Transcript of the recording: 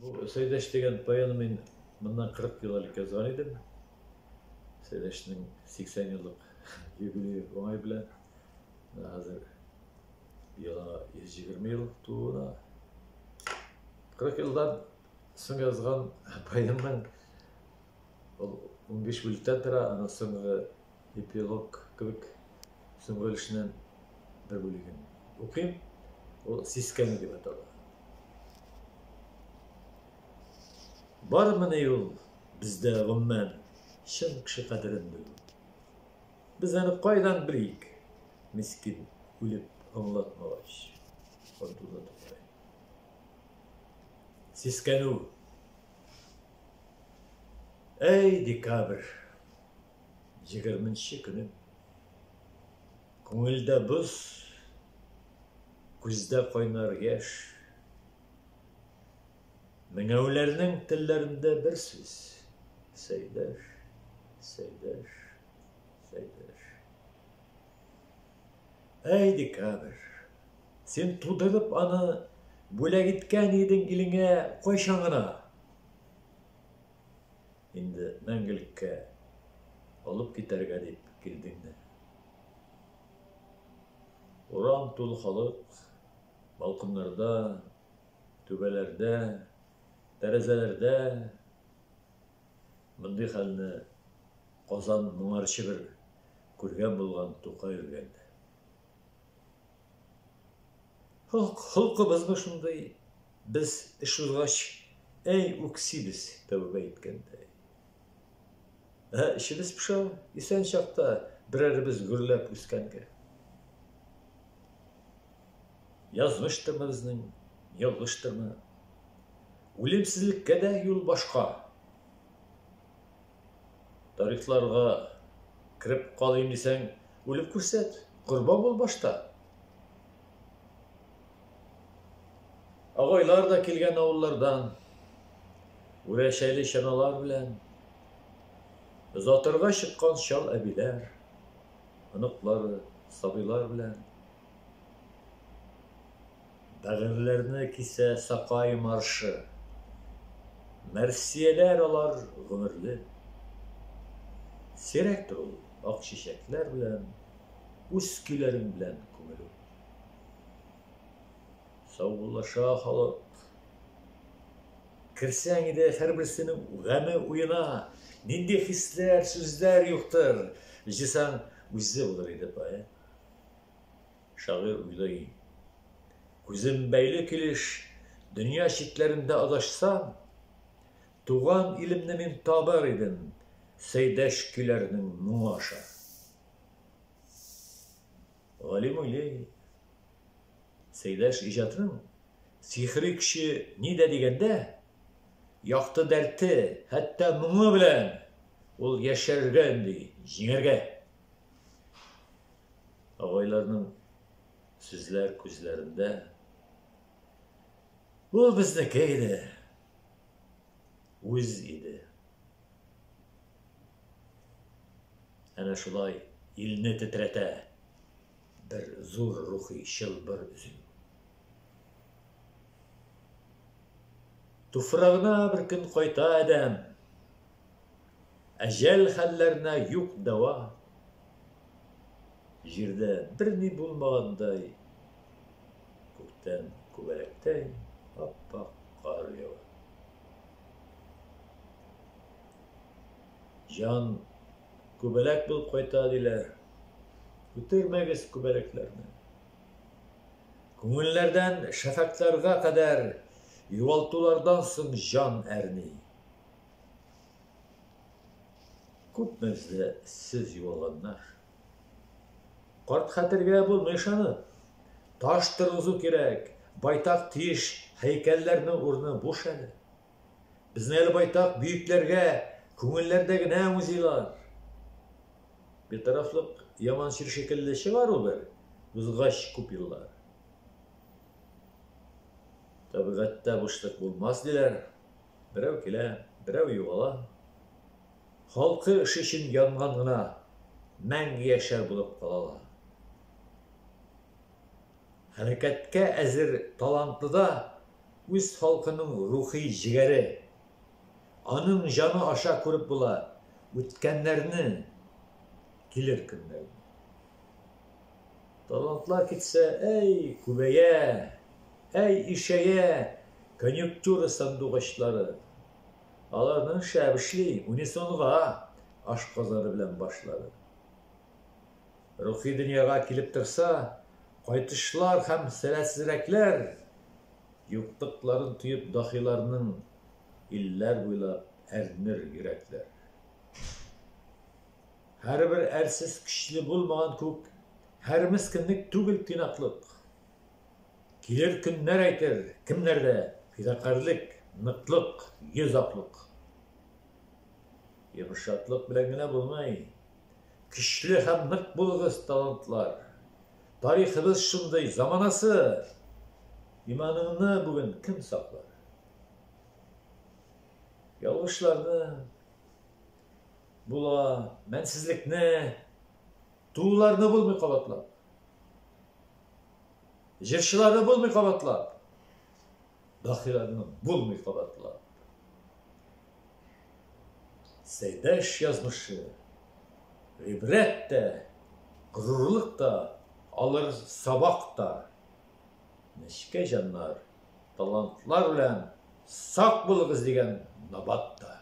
Bu Seydeş деген баяны мен bundan 40 yıl ilk yazgan edim. Seydeş'nin 80 yıllık юбилейі оңай bilen. Hazır yıla 120 yıl tuğuna. 40 yıldan soň yazgan баянның 15 bülten tara, ana soňgy epilog kibik söňgülişinden bir bölügin okuyayım. O siskeni dep ataldy. Бар міне ул бізде гоммән шын кіші қадірін білу. Біз әні қайдан білейік, мискин өліп аңлатмағаш. Сискену. Ей декабр, 20-ші күнім. Көңілді бұз, күзді қойнар еш. Меңәуләрнең телләрендә бер сүз. Сәйдәш, сәйдәш, сәйдәш. Әй декабр, сен тудырып аны бүләк иткән идең илеңә кайчан гына? Инде мәңгелеккә алып китәргә дип килдең. Урам тулы халык, балконнарда, түбәләрдә, тәрәзәләрдә мондый хәлне Казан моңарчы бер күргән булган Тукай үлгәндә. Холкыбызмы шундай, без эш узгач, әй үксибез тәүбә иткәндәй. Эшебез пыша, исән чакта берәребез гөрләп үскәнгә. Язмыштырмы безнең, ялгыштырмы? Үлемсезлеккә дә юл башка. Тарихларга кирип калыйм дисәң, үлеп күрсәт, курбан бул башта. Агайлар да килгән авыллардан, үрәшәйле чаналар белән, озатырга чыккан шал әбиләр, оныклары, сабыйлар белән, бәгырьләрне кисә Сакай маршы. Мәрсияләр алар гомерле. Сирәктер ул ак чәчәкләр белән, үз көйләрен белән күмелү. Саулаша халык. Кирсәң иде һәрберсенең гаме уена, нинди хисләр, сүзләр юктыр. Җисәң үзе булыр иде бая. Шагыйрь уйлый. Күзем бәйле килеш, дөнья читләрендә адашсам, туган илемне мин табар идем, Сәйдәш көйләренең моңы аша. Галим уйлый. Сәйдәш иҗатының сихри көче нидә дигәндә, якты дәрте, хәтта моңы белән ул яшәргә ди, җиңәргә. Агайларның сүзләр күзләрендә ул безнеке иде, үз иде. Әнә шулай илне тетрәтә бер зур рухи чылбыр үзен. Туфрагына бер көн кайта адәм, әҗәл хәлләренә юк дәва. Җирдә бер ни булмагандай, күктән күбәләктәй ап-ак кар ява. Җан күбәләк булып кайта диләр. Күтәрмәгез күбәләкләрне. Күңелләрдән шәфәкътләргә кадәр юалтулардан соң җан әрни. Күпме бездә сез юалганнар. Карт хәтергә булмый ышанып. Таш торгызу кирәк. Байтак тиеш һәйкәлләрнең урыны буш әле. Безнең әле байтак бөекләргә күңелләрдә генә музейлар. Bir taraflık yaman şekilde var olur. Uzgaş kup yıllar. Tabiatta boşluk bulmaz diler. Birev kile, birev yuvala. Halkı iş için yanğanına мәңгі yaşar bulup kalalar. Hareketke ezir talantlıda Үз халқының рухи жігері, аның жаны аша көріп бұла, өткенлеріні, келер күнлеріні. Талантлар кетсе, әй көбейе, әй ишeye, конъюнктура сандуғашлары. Аларның шәбішли, унисонға ашқазары білән башлары. Рухи дүнияға келіп тұрса, қайтышлар һәм сәләсізрәкләр юқтықларын түйіп дахиларының илләр буйлап әрнер йөрәкләр. Һәрбер әрсіз көчле булмаган күк, һәр мискинлек түгел тыйнаклык. Килер көннәр әйтер, кемнәрдә фидакарлык, ныклык, йөзаклык. Йомшаклык белән генә булмай, көчле һәм нык булыгыз, талантлар. Тарихыбыз шундай, заманасы. İmanını bugün kim saklar? Yalgışlarını, bula, mensizlikni, tuğlarını bulmay qabatlap. Jirşilarını bulmay qabatlap. Dahilarını bulmay qabatlap. Seydeş yazmışı, ibret de, gururluk da, alır sabak da. Нешке жаннар, талантлар белән сак булыгыз дигән набат та.